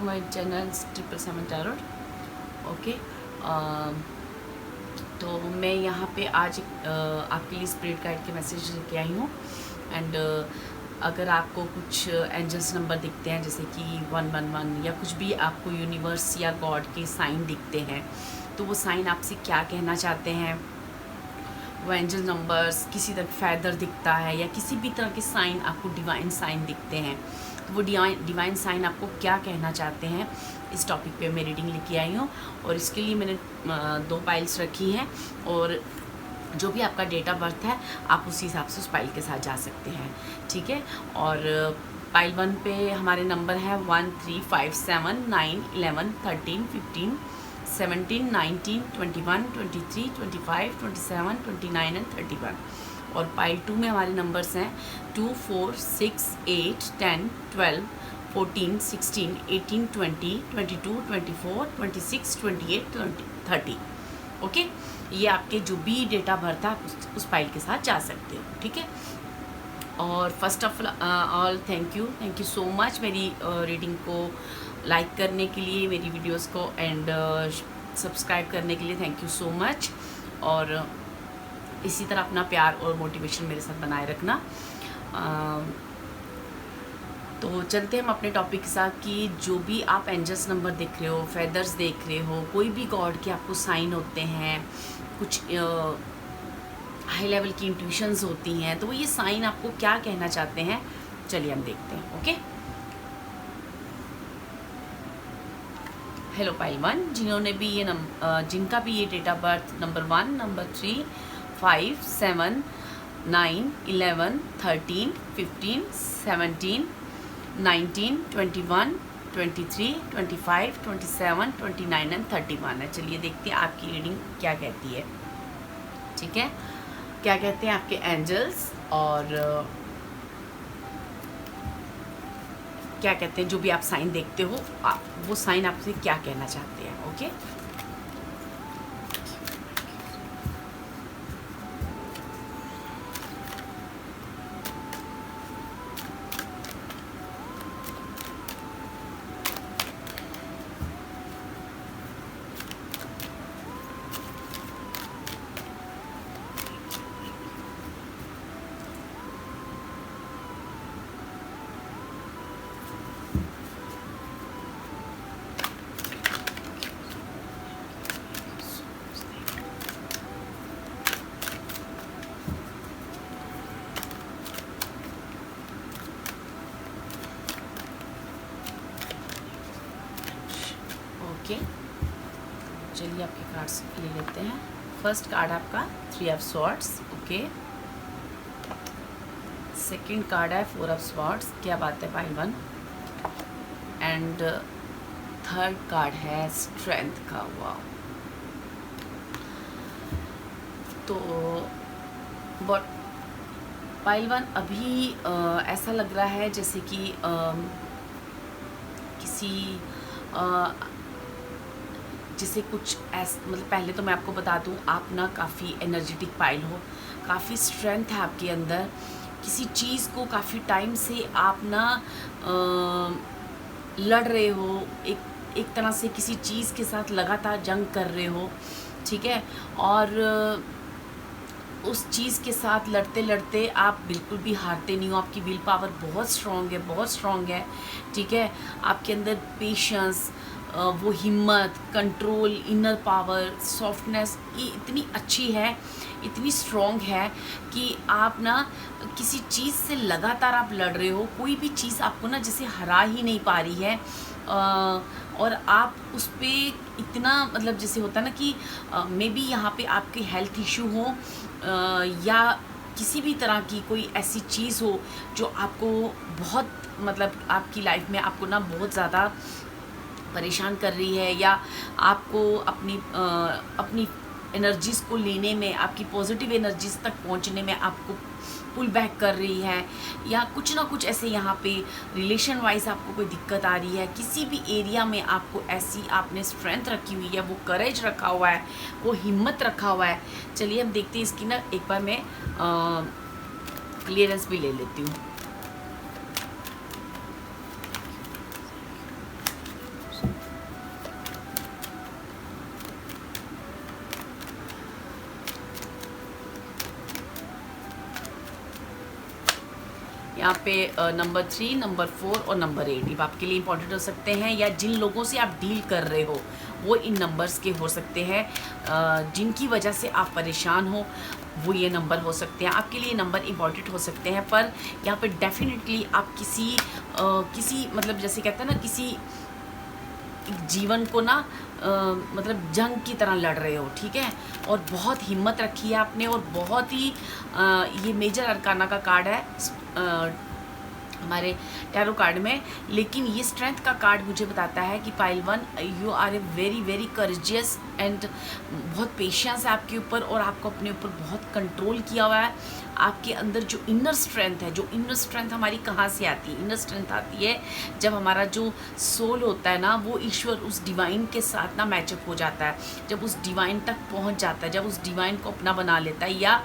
My channel 777 tarot. Okay, तो मैं यहाँ पे आज आपके लिए स्पिरिट गाइड के मैसेज लेके आई हूँ। एंड अगर आपको कुछ एंजल्स नंबर दिखते हैं जैसे कि 111 या कुछ भी आपको यूनिवर्स या गॉड के साइन दिखते हैं, तो वो साइन आपसे क्या कहना चाहते हैं, वो एंजल नंबर्स, किसी तरह फैदर दिखता है या किसी भी तरह के साइन आपको डिवाइन साइन दिखते हैं, तो वो डिवाइन साइन आपको क्या कहना चाहते हैं, इस टॉपिक पे मैं रीडिंग लेके आई हूँ। और इसके लिए मैंने 2 पाइल्स रखी हैं, और जो भी आपका डेट ऑफ बर्थ है आप उसी हिसाब से उस पाइल के साथ जा सकते हैं, ठीक है। और पाइल 1 पे हमारे नंबर है 1 3 5 7 9 11 13 15 17 19 21 23 25 27 29 एंड 31। और पाइल 2 में हमारे नंबर्स हैं 2 4 6 8 10 12 14 16 18 20 22 24 26 28 30। ओके, ये आपके जो भी डेटा बर्थ है आप उस पाइल के साथ जा सकते हो, ठीक है। और first of all thank you so much मेरी रीडिंग को लाइक करने के लिए, मेरी वीडियोस को एंड सब्सक्राइब करने के लिए थैंक यू सो मच। और इसी तरह अपना प्यार और मोटिवेशन मेरे साथ बनाए रखना। तो चलते हम अपने टॉपिक के साथ कि जो भी आप एंजल्स नंबर देख रहे हो, फेदर्स देख रहे हो, कोई भी गॉड के आपको साइन होते हैं, कुछ हाई लेवल की इंट्यूशंस होती हैं, तो वो ये साइन आपको क्या कहना चाहते हैं, चलिए हम देखते हैं। ओके, हेलो पाइल 1, जिन्होंने भी ये जिनका भी ये date of birth number 1, number 3, 5, 7, 9, 11, 13, 15, 17, 19, 21, 23, 25, 27, 29 and 31 है। चलिए देखते हैं आपकी रीडिंग क्या कहती है, ठीक है। क्या कहते हैं आपके एंजल्स, और क्या कहते हैं जो भी आप साइन देखते हो, वो साइन आपसे क्या कहना चाहते हैं। ओके, ओके, चलिए आपके कार्ड्स ले लेते हैं। फर्स्ट कार्ड आपका 3 of swords. Okay, second card है 4 ऑफ स्वॉर्ड्स। क्या बात है पाइल 1। एंड थर्ड कार्ड है स्ट्रेंथ का। वाव, तो बट पाइल 1 अभी ऐसा लग रहा है जैसे कि किसी जैसे कुछ मतलब पहले तो मैं आपको बता दूं, आप ना काफ़ी एनर्जेटिक पाइल हो, काफ़ी स्ट्रेंथ है आपके अंदर। किसी चीज़ को काफ़ी टाइम से आप ना लड़ रहे हो, एक तरह से किसी चीज़ के साथ लगातार जंग कर रहे हो, ठीक है। और उस चीज़ के साथ लड़ते लड़ते आप बिल्कुल भी हारते नहीं हो। आपकी विल पावर बहुत स्ट्रॉन्ग है, बहुत स्ट्रॉन्ग है, ठीक है। आपके अंदर पेशेंस, वो हिम्मत, कंट्रोल, इनर पावर, सॉफ्टनेस, ये इतनी अच्छी है, इतनी स्ट्रॉन्ग है कि आप ना किसी चीज़ से लगातार आप लड़ रहे हो। कोई भी चीज़ आपको ना जैसे हरा ही नहीं पा रही है, और आप उस पर इतना मतलब जैसे होता है ना कि मे बी यहाँ पे आपके हेल्थ इशू हो, या किसी भी तरह की कोई ऐसी चीज़ हो जो आपको बहुत मतलब आपकी लाइफ में आपको ना बहुत ज़्यादा परेशान कर रही है, या आपको अपनी एनर्जीज़ को लेने में, आपकी पॉजिटिव एनर्जीज़ तक पहुंचने में आपको पुल बैक कर रही है, या कुछ ना कुछ ऐसे यहाँ पे रिलेशन वाइज आपको कोई दिक्कत आ रही है, किसी भी एरिया में आपको ऐसी आपने स्ट्रेंथ रखी हुई है, वो करेज रखा हुआ है, वो हिम्मत रखा हुआ है। चलिए हम देखते हैं इसकी ना एक बार मैं क्लियरेंस भी ले लेती हूँ। यहाँ पे नंबर 3, नंबर 4 और नंबर 8 ये आपके लिए इंपॉर्टेंट हो सकते हैं, या जिन लोगों से आप डील कर रहे हो वो इन नंबर्स के हो सकते हैं। जिनकी वजह से आप परेशान हो वो ये नंबर हो सकते हैं, आपके लिए नंबर इम्पॉर्टेंट हो सकते हैं। पर यहाँ पे डेफिनेटली आप किसी मतलब जैसे कहते हैं ना, किसी जीवन को ना मतलब जंग की तरह लड़ रहे हो, ठीक है। और बहुत हिम्मत रखी है आपने, और बहुत ही ये मेजर अरकाना का कार्ड है हमारे टैरो कार्ड में। लेकिन ये स्ट्रेंथ का कार्ड मुझे बताता है कि पाइल 1 you are a very very courageous and बहुत पेशेंस है आपके ऊपर, और आपको अपने ऊपर बहुत कंट्रोल किया हुआ है। आपके अंदर जो इनर स्ट्रेंथ है, जो इनर स्ट्रेंथ हमारी कहाँ से आती है? इनर स्ट्रेंथ आती है जब हमारा जो सोल होता है ना, वो ईश्वर उस डिवाइन के साथ ना मैचअप हो जाता है, जब उस डिवाइन तक पहुँच जाता है, जब उस डिवाइन को अपना बना लेता है, या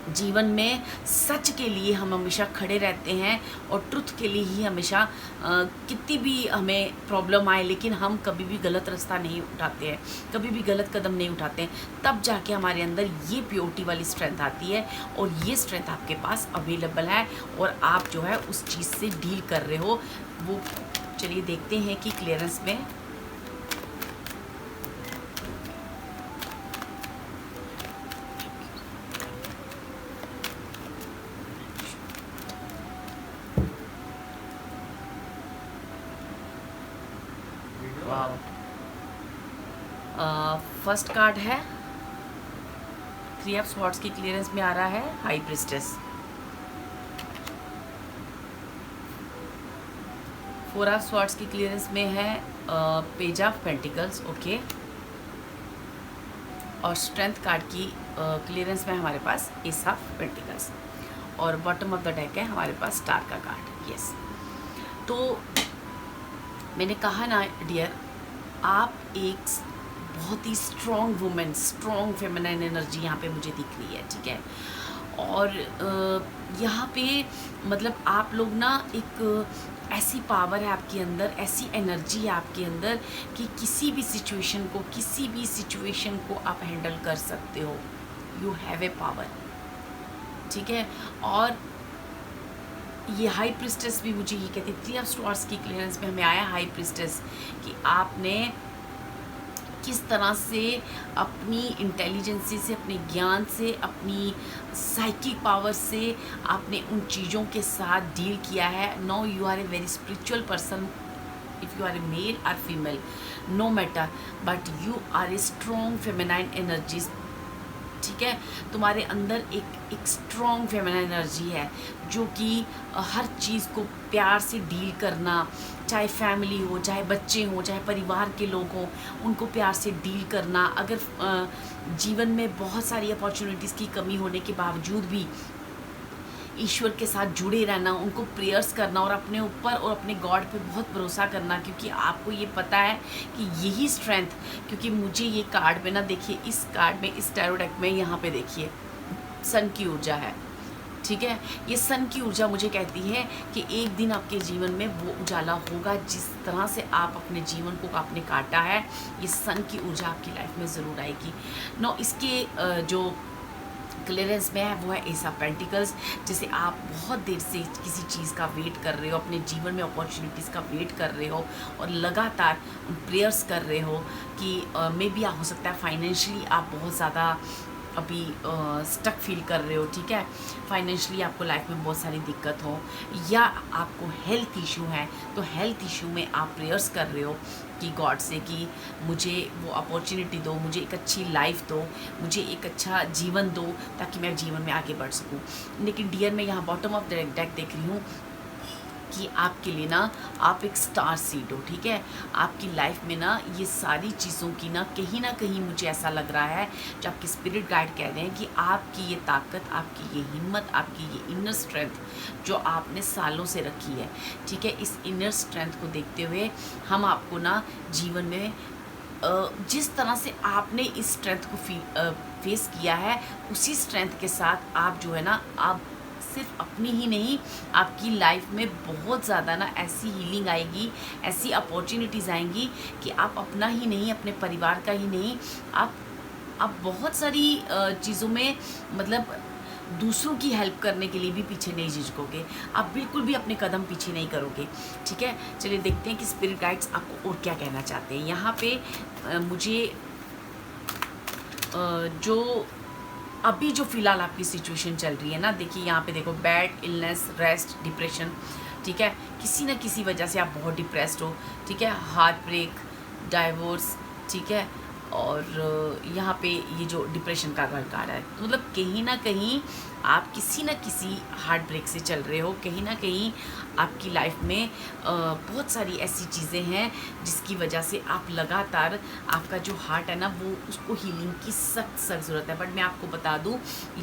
जीवन में सच के लिए हम हमेशा खड़े रहते हैं और ट्रुथ के लिए ही हमेशा कितनी भी हमें प्रॉब्लम आए लेकिन हम कभी भी गलत रास्ता नहीं उठाते हैं, कभी भी गलत कदम नहीं उठाते हैं, तब जाके हमारे अंदर ये प्योरिटी वाली स्ट्रेंथ आती है। और ये स्ट्रेंथ आपके पास अवेलेबल है और आप जो है उस चीज़ से डील कर रहे हो। वो चलिए देखते हैं कि क्लियरेंस में फर्स्ट कार्ड है 3 ऑफ स्वॉर्ड्स की क्लियरेंस में आ रहा है हाई प्रिस्टेस। 4 ऑफ स्वॉर्ड्स की क्लियरेंस में है पेज ऑफ पेंटिकल्स, ओके। और स्ट्रेंथ कार्ड की क्लियरेंस में हमारे पास एस ऑफ पेंटिकल्स, और बॉटम ऑफ द डेक है हमारे पास स्टार का कार्ड, यस। तो मैंने कहा ना डियर, आप एक बहुत ही strong women, strong feminine energy यहाँ पे मुझे दिख रही है, ठीक है। और यहाँ पे मतलब आप लोग ना एक ऐसी पावर है आपके अंदर, ऐसी एनर्जी है आपके अंदर कि किसी भी सिचुएशन को आप हैंडल कर सकते हो। यू हैव ए पावर, ठीक है। और ये हाई प्रिस्टेस भी मुझे ये कहती है, 3 ऑफ स्वॉर्ड्स की क्लियरेंस में हमें आया हाई प्रिस्टेस, कि आपने किस तरह से अपनी इंटेलिजेंसी से, अपने ज्ञान से, अपनी साइकिक पावर से आपने उन चीज़ों के साथ डील किया है। Now you are a very spiritual person, if you are a male और female no matter, but you are a strong feminine energies, ठीक है। तुम्हारे अंदर एक स्ट्रॉन्ग फेमिनाइन एनर्जी है जो कि हर चीज़ को प्यार से डील करना, चाहे फैमिली हो, चाहे बच्चे हों, चाहे परिवार के लोग हों, उनको प्यार से डील करना। अगर जीवन में बहुत सारी अपॉर्चुनिटीज़ की कमी होने के बावजूद भी ईश्वर के साथ जुड़े रहना, उनको प्रेयर्स करना और अपने ऊपर और अपने गॉड पे बहुत भरोसा करना, क्योंकि आपको ये पता है कि यही स्ट्रेंथ, क्योंकि मुझे ये कार्ड में ना देखिए, इस कार्ड में, इस टैरो डेक में यहाँ पे देखिए सन की ऊर्जा है, ठीक है। ये सन की ऊर्जा मुझे कहती है कि एक दिन आपके जीवन में वो उजाला होगा, जिस तरह से आप अपने जीवन को आपने काटा है, ये सन की ऊर्जा आपकी लाइफ में ज़रूर आएगी। नो, इसके जो क्लियरेंस में है वो है एस ऑफ पेंटिकल्स। जैसे आप बहुत देर से किसी चीज़ का वेट कर रहे हो, अपने जीवन में अपॉर्चुनिटीज़ का वेट कर रहे हो और लगातार उन प्रेयर्स कर रहे हो कि मे बी हो सकता है फाइनेंशियली आप बहुत ज़्यादा अभी स्टक फील कर रहे हो, ठीक है। फाइनेंशियली आपको लाइफ में बहुत सारी दिक्कत हो, या आपको हेल्थ इशू है, तो हेल्थ इशू में आप प्रेयर्स कर रहे हो कि गॉड से कि मुझे वो अपॉर्चुनिटी दो, मुझे एक अच्छी लाइफ दो, मुझे एक अच्छा जीवन दो, ताकि मैं जीवन में आगे बढ़ सकूं। लेकिन डियर, मैं यहाँ बॉटम ऑफ द डेक देख रही हूँ कि आपके लिए ना आप एक स्टार सीड हो, ठीक है। आपकी लाइफ में ना ये सारी चीज़ों की ना कहीं मुझे ऐसा लग रहा है, जो आपके स्पिरिट गाइड कह रहे हैं कि आपकी ये ताकत, आपकी ये हिम्मत, आपकी ये इनर स्ट्रेंथ जो आपने सालों से रखी है, ठीक है, इस इनर स्ट्रेंथ को देखते हुए हम आपको ना जीवन में जिस तरह से आपने इस स्ट्रेंथ को फेस किया है, उसी स्ट्रेंथ के साथ आप जो है ना, आप सिर्फ अपनी ही नहीं, आपकी लाइफ में बहुत ज़्यादा ना ऐसी हीलिंग आएगी, ऐसी अपॉर्चुनिटीज़ आएंगी कि आप अपना ही नहीं, अपने परिवार का ही नहीं, आप बहुत सारी चीज़ों में मतलब दूसरों की हेल्प करने के लिए भी पीछे नहीं झिझकोगे, आप बिल्कुल भी अपने कदम पीछे नहीं करोगे। ठीक है, चलिए देखते हैं कि स्पिरिट गाइड्स आपको और क्या कहना चाहते हैं। यहाँ पे मुझे जो अभी जो फ़िलहाल आपकी सिचुएशन चल रही है ना, देखिए यहाँ पे देखो, बैड इलनेस, रेस्ट, डिप्रेशन। ठीक है, किसी न किसी वजह से आप बहुत डिप्रेस्ड हो। ठीक है, हार्ट ब्रेक, डाइवोर्स। ठीक है, और यहाँ पे ये जो डिप्रेशन का कार्ड आ रहा है, तो मतलब कहीं ना कहीं आप किसी न किसी हार्ट ब्रेक से चल रहे हो। कहीं ना कहीं आपकी लाइफ में बहुत सारी ऐसी चीज़ें हैं जिसकी वजह से आप लगातार, आपका जो हार्ट है ना, वो उसको हीलिंग की सख्त सख्त ज़रूरत है। बट मैं आपको बता दूँ,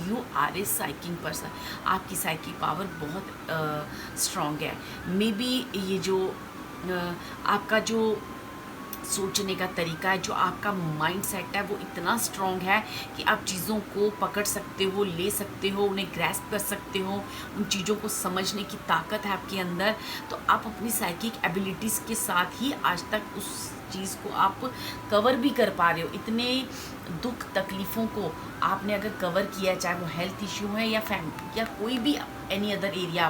यू आर ए साइकिंग पर्सन, आपकी साइकिक पावर बहुत स्ट्रॉन्ग है। मे बी ये जो आपका जो सोचने का तरीका है, जो आपका माइंड सेट है, वो इतना स्ट्रॉन्ग है कि आप चीज़ों को पकड़ सकते हो, ले सकते हो, उन्हें ग्रैस्प कर सकते हो, उन चीज़ों को समझने की ताकत है आपके अंदर। तो आप अपनी साइकिक एबिलिटीज़ के साथ ही आज तक उस चीज़ को आप कवर भी कर पा रहे हो। इतने दुख तकलीफ़ों को आपने अगर कवर किया है, चाहे वो हेल्थ इश्यू है या फैमिली या कोई भी एनी अदर एरिया,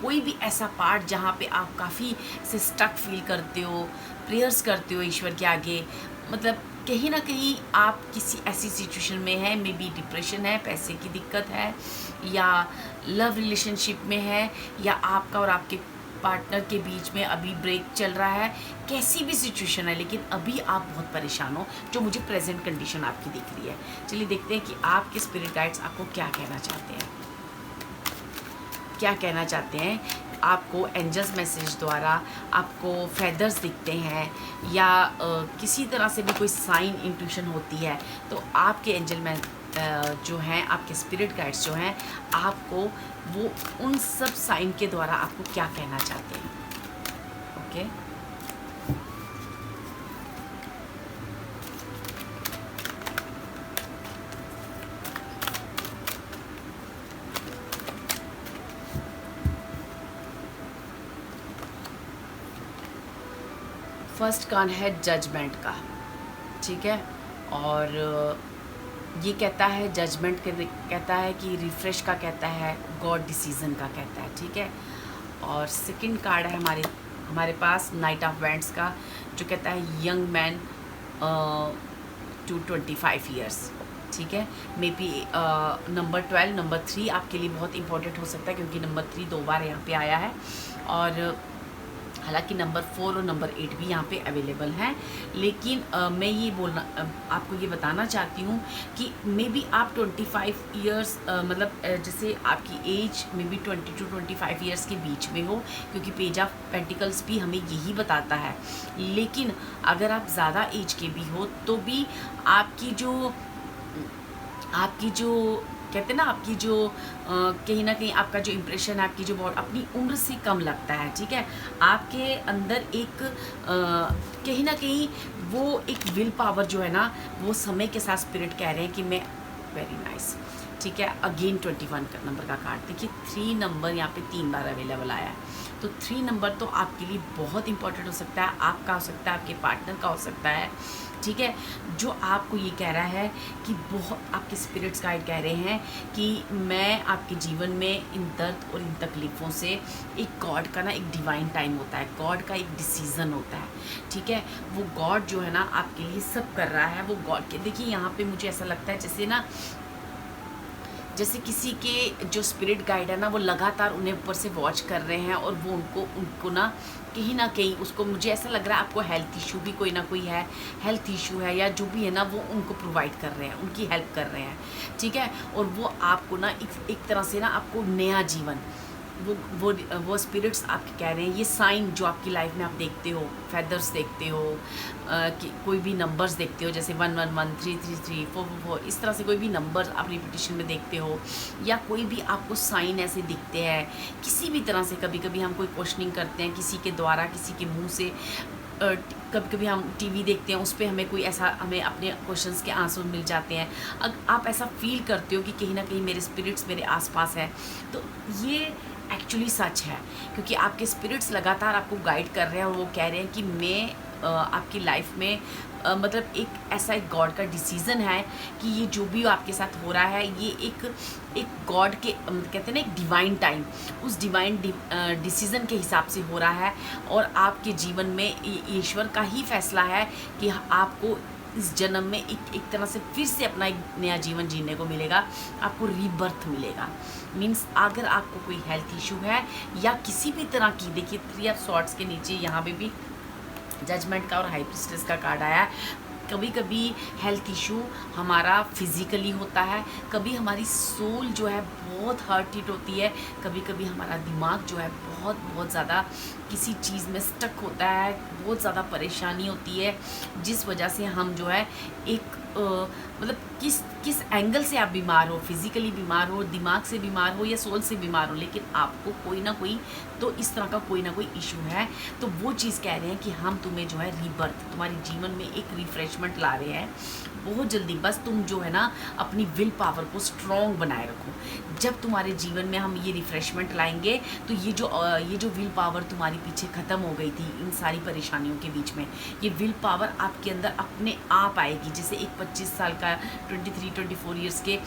कोई भी ऐसा पार्ट जहाँ पे आप काफ़ी से स्टक फील करते हो, प्रेयर्स करते हो ईश्वर के आगे, मतलब कहीं ना कहीं आप किसी ऐसी सिचुएशन में है, मे बी डिप्रेशन है, पैसे की दिक्कत है, या लव रिलेशनशिप में है, या आपका और आपके पार्टनर के बीच में अभी ब्रेक चल रहा है, कैसी भी सिचुएशन है, लेकिन अभी आप बहुत परेशान हो, जो मुझे प्रेजेंट कंडीशन आपकी दिख रही है। चलिए देखते हैं कि आपके स्पिरिट गाइड्स आपको क्या कहना चाहते हैं। क्या कहना चाहते हैं आपको एंजल्स मैसेज द्वारा, आपको फेदर्स दिखते हैं, या किसी तरह से भी कोई साइन इंट्यूशन होती है, तो आपके एंजल में जो हैं, आपके स्पिरिट गाइड्स जो हैं, आपको वो उन सब साइन के द्वारा आपको क्या कहना चाहते हैं। ओके, फर्स्ट कार्ड है जजमेंट का। ठीक है, और ये कहता है जजमेंट के, कहता है कि रिफ्रेश का, कहता है गॉड डिसीजन का कहता है। ठीक है, और सेकंड कार्ड है हमारे पास नाइट ऑफ वैंड्स का, जो कहता है यंग मैन टू 25 ईयर्स। ठीक है, मे बी नंबर 12, नंबर 3 आपके लिए बहुत इंपॉर्टेंट हो सकता है, क्योंकि नंबर 3 2 बार यहाँ पे आया है, और हालांकि नंबर 4 और नंबर 8 भी यहाँ पे अवेलेबल हैं। लेकिन मैं ये आपको ये बताना चाहती हूँ कि मे बी आप 25 ईयर्स, मतलब जैसे आपकी age may be 20 to 25 years के बीच में हो, क्योंकि पेज ऑफ पेंटिकल्स भी हमें यही बताता है। लेकिन अगर आप ज़्यादा एज के भी हो, तो भी आपकी जो कहते हैं ना, आपकी जो कहीं ना कहीं आपका जो इम्प्रेशन है, आपकी जो बहुत अपनी उम्र से कम लगता है। ठीक है, आपके अंदर एक कहीं ना कहीं वो एक विल पावर जो है ना, वो समय के साथ स्पिरिट कह रहे हैं कि मैं वेरी नाइस। ठीक है, अगेन 21 का नंबर का कार्ड देखिए, 3 नंबर यहाँ पे 3 बार अवेलेबल आया है। तो 3 नंबर तो आपके लिए बहुत इंपॉर्टेंट हो सकता है, आपका हो सकता है, आपके पार्टनर का हो सकता है। ठीक है, जो आपको ये कह रहा है कि बहुत आपके स्पिरिट्स गाइड कह रहे हैं कि मैं आपके जीवन में इन दर्द और इन तकलीफ़ों से, एक गॉड का ना एक डिवाइन टाइम होता है, गॉड का एक डिसीज़न होता है। ठीक है, वो गॉड जो है ना आपके लिए सब कर रहा है, वो गॉड के, देखिए यहाँ पे मुझे ऐसा लगता है जैसे किसी के जो स्पिरिट गाइड है ना, वो लगातार उन्हें ऊपर से वॉच कर रहे हैं, और वो उनको ना कहीं उसको, मुझे ऐसा लग रहा है आपको हेल्थ इशू भी कोई ना कोई है, हेल्थ इशू है या जो भी है ना, वो उनको प्रोवाइड कर रहे हैं, उनकी हेल्प कर रहे हैं। ठीक है, और वो आपको ना एक तरह से ना आपको नया जीवन, वो स्पिरिट्स आपके कह रहे हैं, ये साइन जो आपकी लाइफ में आप देखते हो, फेदर्स देखते हो, कि कोई भी नंबर्स देखते हो, जैसे 111, 333, 444, इस तरह से कोई भी नंबर्स आप रिपीटिशन में देखते हो, या कोई भी आपको साइन ऐसे दिखते हैं किसी भी तरह से। कभी कभी हम कोई क्वेश्चनिंग करते हैं किसी के द्वारा, किसी के मुंह से, कभी कभी हम टीवी देखते हैं, उस पर हमें कोई ऐसा, हमें अपने क्वेश्चंस के आंसर मिल जाते हैं। आप ऐसा फील करते हो कि कहीं ना कहीं मेरे स्पिरिट्स मेरे आसपास है, तो ये एक्चुअली सच है, क्योंकि आपके स्पिरिट्स लगातार आपको गाइड कर रहे हैं, और वो कह रहे हैं कि मैं आपकी लाइफ में मतलब एक ऐसा एक गॉड का डिसीज़न है कि ये जो भी आपके साथ हो रहा है ये एक गॉड के कहते हैं ना एक डिवाइन टाइम, उस डिवाइन डिसीज़न के हिसाब से हो रहा है। और आपके जीवन में ईश्वर का ही फैसला है कि आपको इस जन्म में एक तरह से फिर से अपना एक नया जीवन जीने को मिलेगा, आपको रीबर्थ मिलेगा। मीन्स अगर आपको कोई हेल्थ इशू है या किसी भी तरह की, देखिए 3 ऑफ सॉर्ड्स के नीचे यहाँ पे भी जजमेंट का और हाई प्रीस्टेस का कार्ड आया है। कभी कभी हेल्थ इशू हमारा फिजिकली होता है, कभी हमारी सोल जो है बहुत हर्ट हिट होती है, कभी कभी हमारा दिमाग जो है बहुत ज़्यादा किसी चीज़ में स्टक होता है, बहुत ज़्यादा परेशानी होती है, जिस वजह से हम जो है एक मतलब किस एंगल से आप बीमार हो, फिजिकली बीमार हो, दिमाग से बीमार हो या सोल से बीमार हो, लेकिन आपको कोई ना कोई तो इस तरह का कोई ना कोई इशू है। तो वो चीज़ कह रहे हैं कि हम तुम्हें जो है रीबर्थ, तुम्हारे जीवन में एक रिफ्रेशमेंट ला रहे हैं बहुत जल्दी। बस तुम जो है ना अपनी विल पावर को स्ट्रॉन्ग बनाए रखो। जब तुम्हारे जीवन में हम ये रिफ्रेशमेंट लाएंगे तो ये जो विल पावर तुम्हारी पीछे ख़त्म हो गई थी इन सारी परेशानियों के बीच में, ये विल पावर आपके अंदर अपने आप आएगी। जैसे एक 25 साल का 23-24 ईयर्स के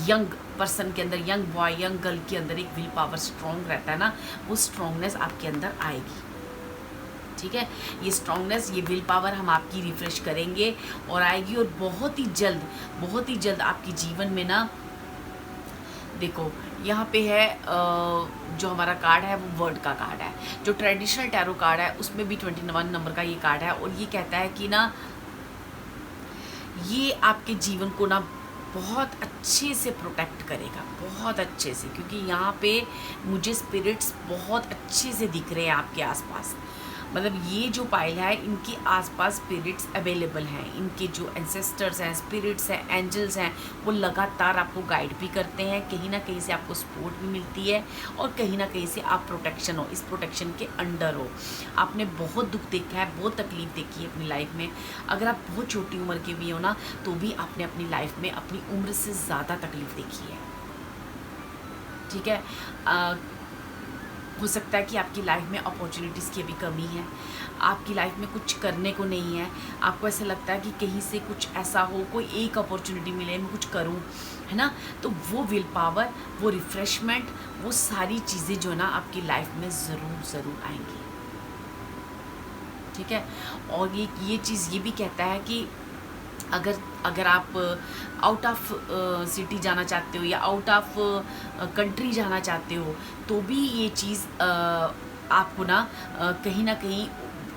यंग पर्सन के अंदर, यंग बॉय यंग गर्ल के अंदर एक विल पावर स्ट्रॉन्ग रहता है ना, वो स्ट्रॉन्गनेस आपके अंदर आएगी। ठीक है, ये स्ट्रॉन्गनेस, ये विल पावर हम आपकी रिफ्रेश करेंगे और आएगी। और बहुत ही जल्द आपके जीवन में ना, देखो यहाँ पे है जो हमारा कार्ड है वो वर्ड का कार्ड है। जो ट्रेडिशनल टैरो कार्ड है उसमें भी 21 नंबर का ये कार्ड है और ये कहता है कि ना ये आपके जीवन को ना बहुत अच्छे से प्रोटेक्ट करेगा, बहुत अच्छे से, क्योंकि यहाँ पे मुझे स्पिरिट्स बहुत अच्छे से दिख रहे हैं आपके आसपास। मतलब ये जो पाइल है इनके आसपास स्पिरिट्स अवेलेबल हैं, इनके जो एंसेस्टर्स हैं, स्पिरिट्स हैं, एंजल्स हैं, वो लगातार आपको गाइड भी करते हैं। कहीं ना कहीं से आपको सपोर्ट भी मिलती है और कहीं ना कहीं से आप प्रोटेक्शन हो, इस प्रोटेक्शन के अंडर हो। आपने बहुत दुख देखा है, बहुत तकलीफ देखी है अपनी लाइफ में। अगर आप बहुत छोटी उम्र के भी हो ना तो भी आपने अपनी लाइफ में अपनी उम्र से ज़्यादा तकलीफ देखी है। ठीक है, हो सकता है कि आपकी लाइफ में अपॉर्चुनिटीज़ की अभी कमी है, आपकी लाइफ में कुछ करने को नहीं है, आपको ऐसा लगता है कि कहीं से कुछ ऐसा हो, कोई एक अपॉर्चुनिटी मिले, मैं कुछ करूं, है ना। तो वो विल पावर, वो रिफ़्रेशमेंट, वो सारी चीज़ें जो है ना आपकी लाइफ में ज़रूर आएंगी। ठीक है, और ये चीज़ ये भी कहता है कि अगर आप आउट ऑफ सिटी जाना चाहते हो या आउट ऑफ कंट्री जाना चाहते हो तो भी ये चीज़ आपको ना कहीं ना कहीं,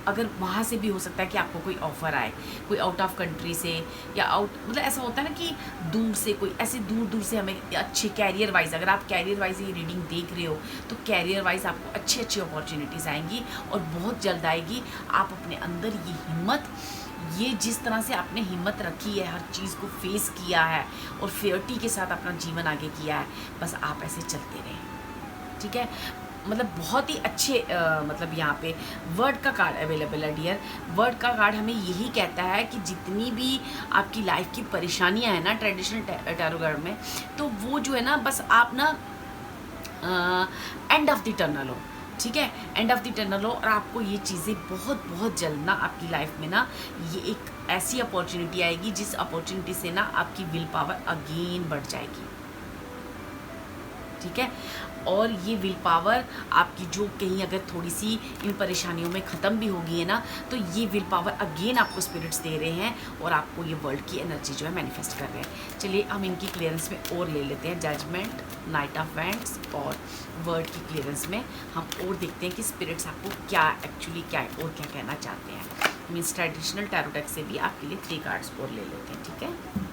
अगर वहाँ से भी हो सकता है कि आपको कोई ऑफ़र आए, कोई आउट ऑफ कंट्री से या मतलब ऐसा होता है ना कि दूर से कोई ऐसे दूर से हमें अच्छे कैरियर वाइज, अगर आप कैरियर वाइज ये रीडिंग देख रहे हो तो कैरियर वाइज आपको अच्छी अपॉर्चुनिटीज़ आएंगी और बहुत जल्द आएगी। आप अपने अंदर ये हिम्मत, ये जिस तरह से आपने हिम्मत रखी है, हर चीज़ को फेस किया है और फेयरिटी के साथ अपना जीवन आगे किया है, बस आप ऐसे चलते रहें। ठीक है, मतलब बहुत ही अच्छे मतलब यहाँ पे वर्ड का कार्ड अवेलेबल है डियर। वर्ड का कार्ड हमें यही कहता है कि जितनी भी आपकी लाइफ की परेशानियाँ हैं ना ट्रेडिशनल टैरो कार्ड में, तो वो जो है ना बस आप ना एंड ऑफ द टनल हो। ठीक है, एंड ऑफ द टनल हो और आपको ये चीज़ें बहुत जल्द ना आपकी लाइफ में ना ये एक ऐसी अपॉर्चुनिटी आएगी जिस अपॉर्चुनिटी से ना आपकी विल पावर अगेन बढ़ जाएगी। ठीक है, और ये विल पावर आपकी जो कहीं अगर थोड़ी सी इन परेशानियों में ख़त्म भी होगी है ना, तो ये विल पावर अगेन आपको स्पिरिट्स दे रहे हैं और आपको ये वर्ल्ड की एनर्जी जो है मैनिफेस्ट कर रहे हैं। चलिए हम इनकी क्लियरेंस में और ले लेते हैं, जजमेंट, नाइट ऑफ वैंड्स और वर्ड की क्लियरेंस में हम और देखते हैं कि स्पिरिट्स आपको क्या एक्चुअली क्या और क्या कहना चाहते हैं। मीन्स ट्रेडिशनल टैरो डेक से भी आपके लिए 3 कार्ड्स और ले लेते हैं। ठीक है,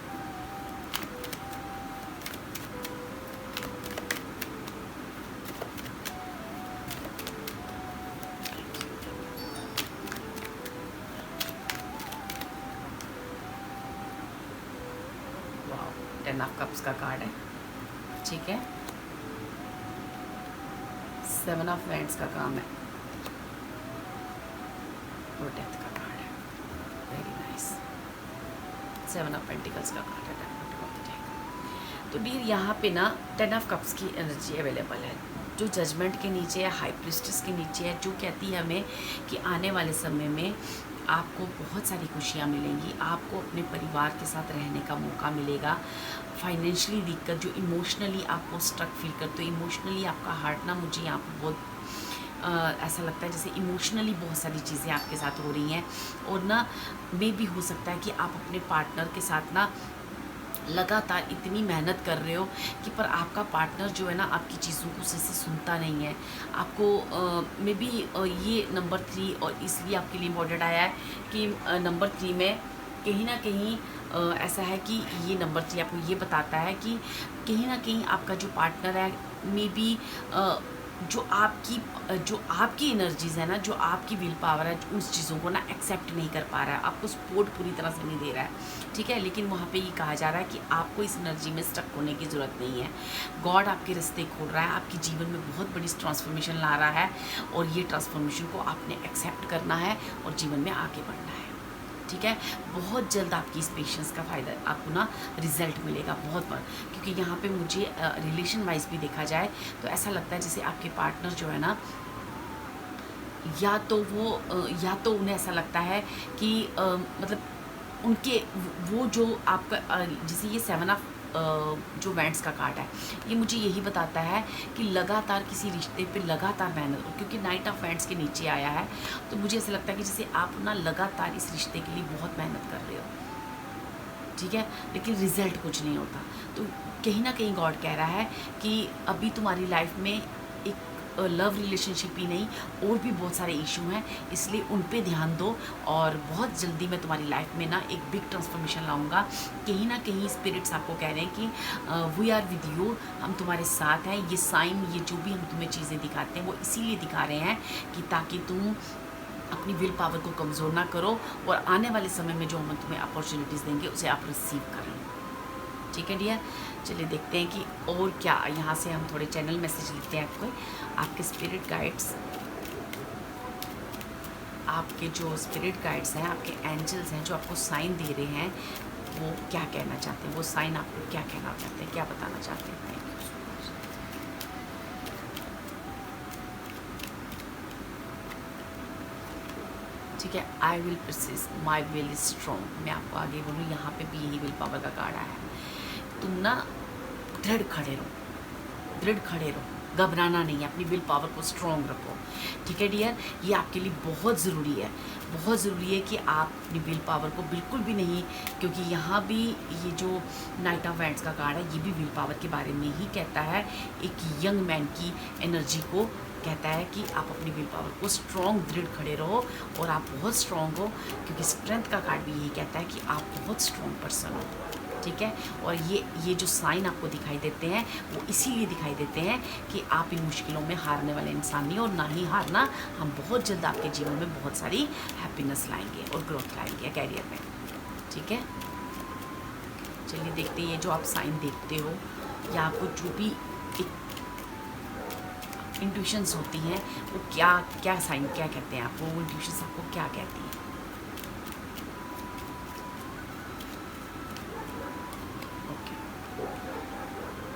टेन ऑफ कप्स का कार्ड है। ठीक है, 7 ऑफ वैंड्स का काम है और डेथ का कार्ड है। वेरी नाइस, 7 ऑफ पेंटिकल्स का कार्ड है। तो डियर यहाँ पे ना 10 ऑफ कप्स की एनर्जी अवेलेबल है जो जजमेंट के नीचे है, हाई प्रीस्टेस के नीचे है, जो कहती है हमें कि आने वाले समय में आपको बहुत सारी खुशियाँ मिलेंगी, आपको अपने परिवार के साथ रहने का मौका मिलेगा। फाइनेंशियली दिक्कत जो इमोशनली आपको स्ट्रक फील करते हो, इमोशनली आपका हार्ट ना, मुझे यहाँ पर बहुत ऐसा लगता है जैसे इमोशनली बहुत सारी चीज़ें आपके साथ हो रही हैं, और ना मे भी हो सकता है कि आप अपने पार्टनर के साथ ना लगातार इतनी मेहनत कर रहे हो कि पर आपका पार्टनर जो है ना आपकी चीज़ों को सही से सुनता नहीं है। आपको मे बी ये नंबर 3 और इसलिए आपके लिए इम्पोर्टेंट आया है कि नंबर 3 में कहीं न कहीं ऐसा है कि ये नंबर 3 आपको ये बताता है कि कहीं न कहीं आपका जो पार्टनर है मे बी जो आपकी एनर्जीज़ है ना, जो आपकी विल पावर है, उस चीज़ों को ना एक्सेप्ट नहीं कर पा रहा है, आपको सपोर्ट पूरी तरह से नहीं दे रहा है, ठीक है। लेकिन वहाँ पे ये कहा जा रहा है कि आपको इस एनर्जी में स्टक होने की ज़रूरत नहीं है। गॉड आपके रास्ते खोल रहा है, आपके जीवन में बहुत बड़ी ट्रांसफॉर्मेशन ला रहा है, और ये ट्रांसफॉर्मेशन को आपने एक्सेप्ट करना है और जीवन में आगे बढ़ना है, ठीक है। बहुत जल्द आपकी इस पेशेंस का फ़ायदा आपको ना रिजल्ट मिलेगा, बहुत बार, क्योंकि यहाँ पे मुझे रिलेशन वाइज भी देखा जाए तो ऐसा लगता है जैसे आपके पार्टनर जो है ना, या तो उन्हें ऐसा लगता है कि मतलब उनके वो जो आपका जैसे ये 7 ऑफ जो वैंड्स का कार्ड है, ये मुझे यही बताता है कि लगातार किसी रिश्ते पे लगातार मेहनत, क्योंकि नाइट ऑफ वैंड्स के नीचे आया है, तो मुझे ऐसा लगता है कि जैसे आप ना लगातार इस रिश्ते के लिए बहुत मेहनत कर रहे हो, ठीक है, लेकिन रिजल्ट कुछ नहीं होता। तो कहीं ना कहीं गॉड कह रहा है कि अभी तुम्हारी लाइफ में एक लव रिलेशनशिप ही नहीं, और भी बहुत सारे इशू हैं, इसलिए उन पे ध्यान दो, और बहुत जल्दी मैं तुम्हारी लाइफ में ना एक बिग ट्रांसफॉर्मेशन लाऊंगा। कहीं ना कहीं स्पिरिट्स आपको कह रहे हैं कि वी आर विद यू, हम तुम्हारे साथ हैं। ये साइन, ये जो भी हम तुम्हें चीज़ें दिखाते हैं वो इसीलिए दिखा रहे हैं कि ताकि तुम अपनी विल पावर को कमज़ोर ना करो, और आने वाले समय में जो हम तुम्हें अपॉर्चुनिटीज़ देंगे उसे आप रिसीव कर लो, ठीक है डियर। चलिए देखते हैं कि और क्या यहाँ से हम थोड़े चैनल मैसेज लिखते हैं आपको। आपके स्पिरिट गाइड्स, आपके जो स्पिरिट गाइड्स हैं, आपके एंजल्स हैं, जो आपको साइन दे रहे हैं, वो क्या कहना चाहते हैं, वो साइन आपको क्या कहना चाहते हैं, क्या बताना चाहते हैं। Thank you so much. ठीक है, I will persist, my will is strong. मैं आपको आगे बोलूँ, यहाँ पे भी यही विल पावर का कार्ड आया है। तुम ना दृढ़ खड़े रहो, दृढ़ खड़े रहो, घबराना नहीं है, अपनी विल पावर को स्ट्रॉन्ग रखो, ठीक है डियर। ये आपके लिए बहुत ज़रूरी है, बहुत ज़रूरी है कि आप अपनी विल पावर को बिल्कुल भी नहीं, क्योंकि यहाँ भी ये जो नाइट ऑफ वैंड्स का कार्ड है, ये भी विल पावर के बारे में ही कहता है। एक यंग मैन की एनर्जी को कहता है कि आप अपनी विल पावर को स्ट्रॉन्ग, दृढ़ खड़े रहो, और आप बहुत स्ट्रॉन्ग हो, क्योंकि स्ट्रेंथ का कार्ड भी यही कहता है कि आप बहुत स्ट्रॉन्ग पर्सन हो, ठीक है। और ये जो साइन आपको दिखाई देते हैं वो इसीलिए दिखाई देते हैं कि आप इन मुश्किलों में हारने वाले इंसान नहीं, और ना ही हारना, हम बहुत जल्द आपके जीवन में बहुत सारी हैप्पीनेस लाएंगे और ग्रोथ लाएंगे कैरियर में, ठीक है। चलिए देखते हैं, ये जो आप साइन देखते हो, या आपको जो भी इंट्यूशंस होती हैं, वो क्या क्या साइन क्या कहते हैं आपको, वो इंट्यूशंस आपको क्या कहती हैं।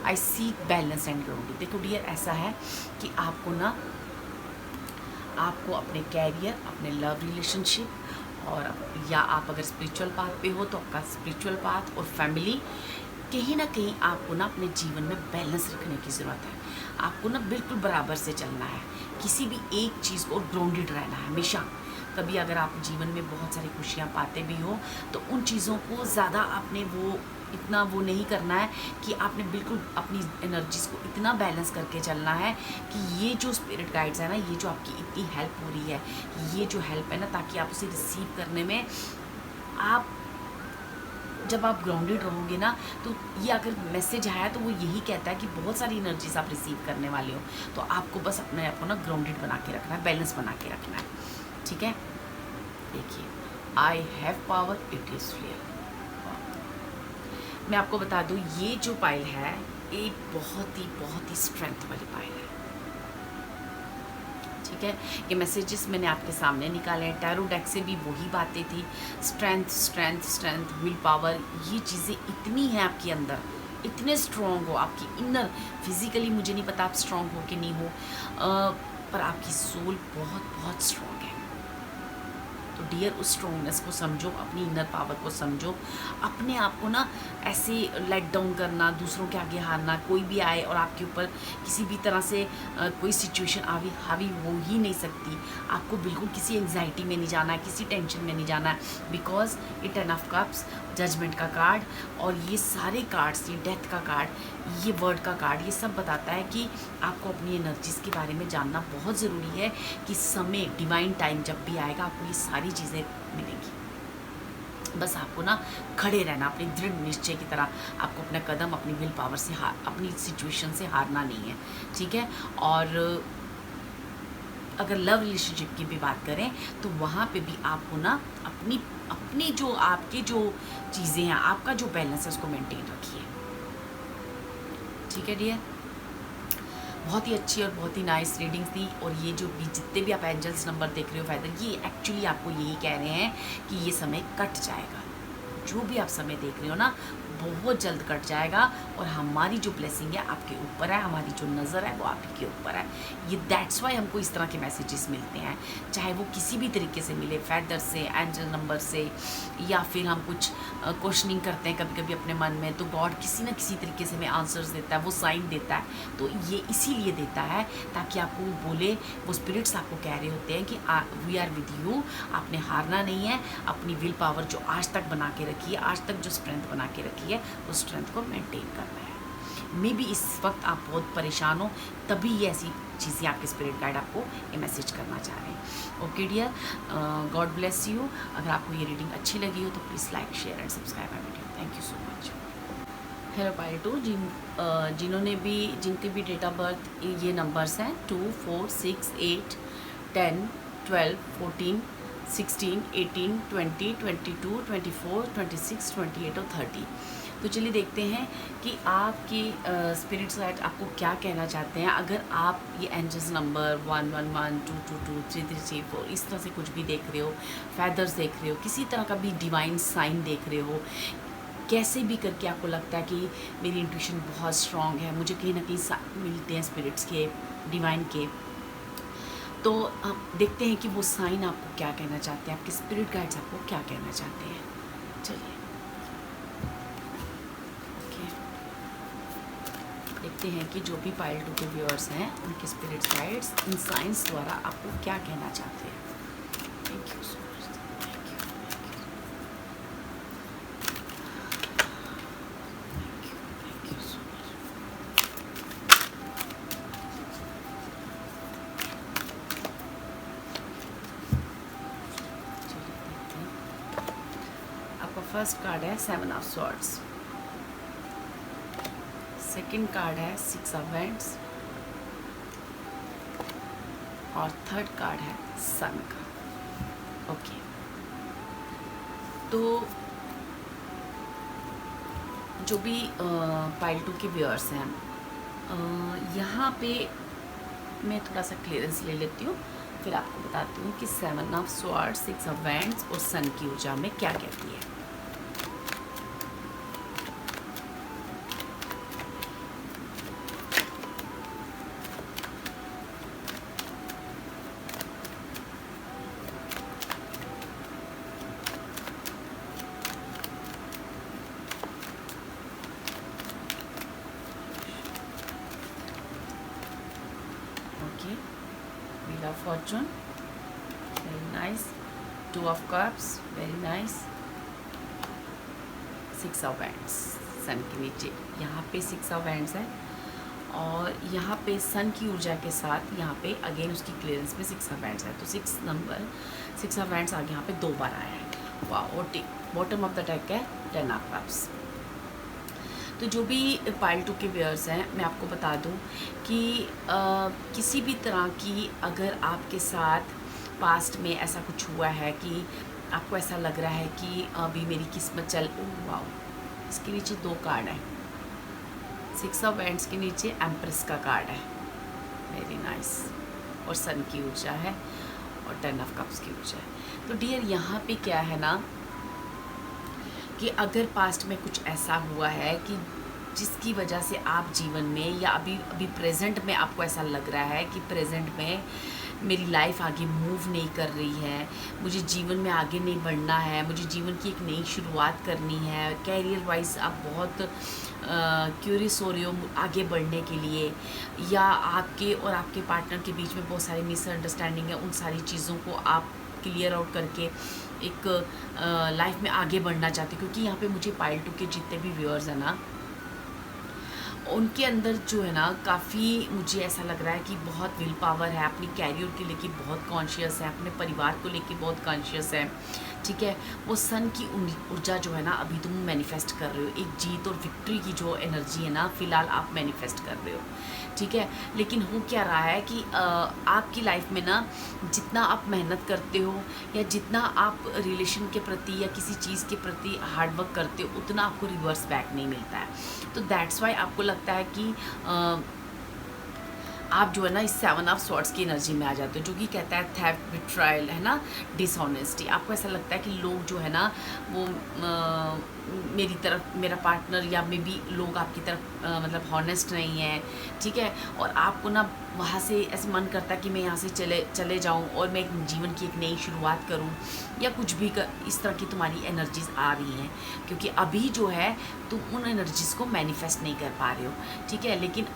आई सीक बैलेंस एंड ग्राउंडिंग। देखो डियर, ऐसा है कि आपको ना, आपको अपने कैरियर, अपने लव रिलेशनशिप, और या आप अगर स्पिरिचुअल पाथ पे हो तो आपका स्पिरिचुअल पाथ और फैमिली, कहीं ना कहीं आपको ना अपने जीवन में बैलेंस रखने की ज़रूरत है। आपको ना बिल्कुल बराबर से चलना है, किसी भी एक चीज़ को ग्राउंडेड रहना है हमेशा। कभी अगर आप जीवन में बहुत सारी खुशियाँ पाते भी हो तो उन चीज़ों को ज़्यादा आपने इतना नहीं करना है कि आपने बिल्कुल अपनी एनर्जीज़ को इतना बैलेंस करके चलना है कि ये जो स्पिरिट गाइड्स है ना, ये जो आपकी इतनी हेल्प हो रही है, ये जो हेल्प है ना, ताकि आप उसे रिसीव करने में, आप जब आप ग्राउंडेड रहोगे ना, तो ये अगर मैसेज आया तो वो यही कहता है कि बहुत सारी एनर्जीज आप रिसीव करने वाले हो, तो आपको बस अपने आप को ना ग्राउंडेड बना के रखना है, बैलेंस बना के रखना है, ठीक है। देखिए, I have power, it is real. मैं आपको बता दूँ, ये जो पाइल है, ये बहुत ही स्ट्रेंथ वाली पाइल है, ठीक है। ये मैसेजेस मैंने आपके सामने निकाले हैं, टैरो डेक से भी वही बातें थी। Strength strength strength, will power, ये चीज़ें इतनी हैं आपके अंदर, इतने स्ट्रॉन्ग हो आपकी इनर। फिजिकली मुझे नहीं पता आप स्ट्रॉन्ग हो कि नहीं हो, पर आपकी सोल बहुत स्ट्रॉन्ग है, तो डियर उस स्ट्रॉन्गनेस को समझो, अपनी इनर पावर को समझो। अपने आप को ना ऐसे लेट डाउन करना, दूसरों के आगे हारना, कोई भी आए और आपके ऊपर किसी भी तरह से कोई सिचुएशन हावी हो ही नहीं सकती। आपको बिल्कुल किसी एंग्जाइटी में नहीं जाना है, किसी टेंशन में नहीं जाना है, बिकॉज ये 10 ऑफ कप्स, जजमेंट का कार्ड और ये सारे कार्ड्स, ये डेथ का कार्ड, ये वर्ड का कार्ड, ये सब बताता है कि आपको अपनी एनर्जीज़ के बारे में जानना बहुत ज़रूरी है कि समय, डिवाइन टाइम जब भी आएगा आपको ये सारी चीज़ें मिलेंगी। बस आपको ना खड़े रहना अपनी दृढ़ निश्चय की तरह। आपको अपना कदम अपनी विल पावर से अपनी सिचुएशन से हारना नहीं है, ठीक है। और अगर लव रिलेशनशिप की भी बात करें तो वहाँ पे भी आपको ना अपनी जो आपकी जो चीज़ें हैं, आपका जो बैलेंस है उसको मेंटेन रखिए, ठीक है डियर। बहुत ही अच्छी और बहुत ही नाइस रीडिंग्स थी। और ये जो भी जितने भी आप एंजल्स नंबर देख रहे हो फैदर, ये एक्चुअली आपको यही कह रहे हैं कि ये समय कट जाएगा। जो भी आप समय देख रहे हो ना बहुत जल्द कट जाएगा और हमारी जो ब्लेसिंग है आपके ऊपर है, हमारी जो नज़र है वो आपके ऊपर है। ये दैट्स वाई हमको इस तरह के मैसेजेस मिलते हैं, चाहे वो किसी भी तरीके से मिले, फैदर से, एंजल नंबर से, या फिर हम कुछ क्वेश्चनिंग करते हैं कभी कभी अपने मन में, तो गॉड किसी न किसी तरीके से हमें आंसर्स देता है, वो साइन देता है। तो ये इसीलिए देता है ताकि आपको वो बोले, वो स्पिरिट्स आपको कह रहे होते हैं कि वी आर विद यू, आपने हारना नहीं है। अपनी विल पावर जो आज तक बना के रखी है, आज तक जो स्ट्रेंथ बना के रखी है, उस स्ट्रेंथ को मेंटेन करना है। मे बी इस वक्त आप बहुत परेशान हो, तभी ये ऐसी चीज़ें आपके स्पिरिट गाइड आपको ये मैसेज करना चाह रहे हैं। Okay dear, god bless you. अगर आपको ये रीडिंग अच्छी लगी हो तो please like, share and subscribe my video. Thank you so much. Hello pile two, जिनके भी डेट ऑफ बर्थ ये नंबर्स हैं 2, 4, 6, 8, 10, 12, 14, 16, 18, 20, 22, 24, 26, 28 और 30। तो चलिए देखते हैं कि आपकी स्पिरिट्स गाइड आपको क्या कहना चाहते हैं। अगर आप ये एंजल्स नंबर 111, 222, 3334 इस तरह से कुछ भी देख रहे हो, फैदर्स देख रहे हो, किसी तरह का भी डिवाइन साइन देख रहे हो, कैसे भी करके आपको लगता है कि मेरी इंट्यूशन बहुत स्ट्रॉन्ग है, मुझे कहीं ना कहीं साइन मिलते हैं स्पिरिट्स के, डिवाइन के, तो आप देखते हैं कि वो साइन आपको क्या कहना चाहते हैं, आपके स्पिरिट गाइड्स आपको क्या कहना चाहते हैं। चलिए देखते हैं कि जो भी पाइल 2 के व्यूअर्स हैं उनके स्पिरिट गाइड्स इन साइंस द्वारा आपको क्या कहना चाहते हैं। Thank you so much, thank you, thank you so much. चलिए देखते हैं। आपका फर्स्ट कार्ड है 7 ऑफ स्वॉर्ड्स, सेकंड कार्ड है 6 ऑफ वैंड्स और थर्ड कार्ड है सन का। ओके, तो जो भी पाइल 2 के व्यूअर्स हैं, यहाँ पे मैं थोड़ा सा क्लियरेंस ले लेती हूँ, फिर आपको बताती हूँ कि 7 ऑफ स्वॉर्ड्स, 6 ऑफ वैंड्स और सन की ऊर्जा में क्या कहती है। Wheel of Fortune, very nice. 2 of Cups, very nice. 6 of Wands, सन के नीचे यहाँ पे 6 of Wands है और यहाँ पे सन की ऊर्जा के साथ यहाँ पे अगेन उसकी क्लियरेंस में 6 of Wands है। तो 6 of Wands आगे यहाँ पे 2 बार आया है। वाह, और बॉटम ऑफ द डेक है 10 of Cups। तो जो भी पाइल 2 के व्यूअर्स हैं, मैं आपको बता दूं कि किसी भी तरह की अगर आपके साथ पास्ट में ऐसा कुछ हुआ है कि आपको ऐसा लग रहा है कि अभी मेरी किस्मत वाओ, इसके नीचे 2 कार्ड हैं। 6 ऑफ वैंड्स के नीचे एम्प्रेस का कार्ड है, वेरी नाइस, और सन की ऊर्जा है और 10 ऑफ कप्स की ऊर्जा है। तो डियर यहाँ पे क्या है ना कि अगर पास्ट में कुछ ऐसा हुआ है कि जिसकी वजह से आप जीवन में या अभी अभी प्रेजेंट में आपको ऐसा लग रहा है कि प्रेजेंट में मेरी लाइफ आगे मूव नहीं कर रही है, मुझे जीवन में आगे नहीं बढ़ना है, मुझे जीवन की एक नई शुरुआत करनी है। कैरियर वाइज आप बहुत क्यूरियस हो रहे हो आगे बढ़ने के लिए, या आपके और आपके पार्टनर के बीच में बहुत सारी मिसअंडरस्टैंडिंग है, उन सारी चीज़ों को आप क्लियर आउट करके एक लाइफ में आगे बढ़ना चाहते हो। क्योंकि यहाँ पे मुझे पाइल 2 के जितने भी व्यूअर्स हैं ना, उनके अंदर जो है ना काफ़ी मुझे ऐसा लग रहा है कि बहुत विल पावर है, अपनी कैरियर के लेके बहुत कॉन्शियस है, अपने परिवार को लेके बहुत कॉन्शियस है। ठीक है, वो सन की ऊर्जा जो है ना अभी तुम मैनिफेस्ट कर रहे हो, एक जीत और विक्ट्री की जो एनर्जी है ना फ़िलहाल आप मैनिफेस्ट कर रहे हो। ठीक है, लेकिन हो क्या रहा है कि आपकी लाइफ में ना जितना आप मेहनत करते हो या जितना आप रिलेशन के प्रति या किसी चीज़ के प्रति हार्डवर्क करते हो, उतना आपको रिवर्स बैक नहीं मिलता है। तो दैट्स वाई आपको लगता है कि आप जो है ना इस 7 ऑफ स्वॉर्ड्स की एनर्जी में आ जाते हो, जो कि कहता है थेफ्ट, बिट्रायल, है ना, डिसऑनेस्टी। आपको ऐसा लगता है कि लोग जो है ना वो मेरी तरफ, मेरा पार्टनर या मे बी लोग आपकी तरफ मतलब हॉनेस्ट नहीं है। ठीक है, और आपको ना वहाँ से ऐसे मन करता है कि मैं यहाँ से चले जाऊँ और मैं एक जीवन की एक नई शुरुआत करूँ या कुछ भी इस तरह की तुम्हारी एनर्जीज आ रही हैं। क्योंकि अभी जो है तुम उन एनर्जीज़ को मैनिफेस्ट नहीं कर पा रहे हो। ठीक है, लेकिन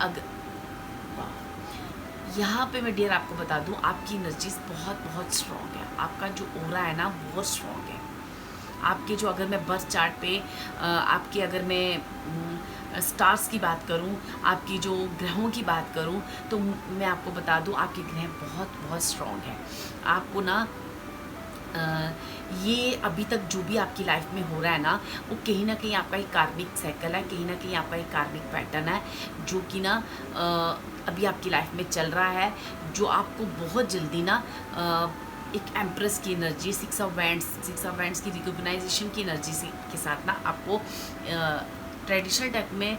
यहाँ पे मैं डियर आपको बता दूँ, आपकी एनर्जीज बहुत बहुत स्ट्रॉन्ग है, आपका जो ओरा है ना बहुत स्ट्रॉन्ग है। आपके जो, अगर मैं बर्थ चार्ट पे आपके, अगर मैं स्टार्स की बात करूं, आपकी जो ग्रहों की बात करूं, तो मैं आपको बता दूं आपके ग्रह बहुत बहुत स्ट्रॉन्ग है। आपको ना ये अभी तक जो भी आपकी लाइफ में हो रहा है ना, वो कहीं ना कहीं आपका एक कार्मिक साइकिल है, कहीं ना कहीं आपका एक कार्मिक पैटर्न है, जो कि ना अभी आपकी लाइफ में चल रहा है, जो आपको बहुत जल्दी ना एक एम्प्रेस की एनर्जी, 6 ऑफ वैंड्स की रिकॉग्नाइजेशन की एनर्जी के साथ ना आपको ट्रेडिशनल डेक में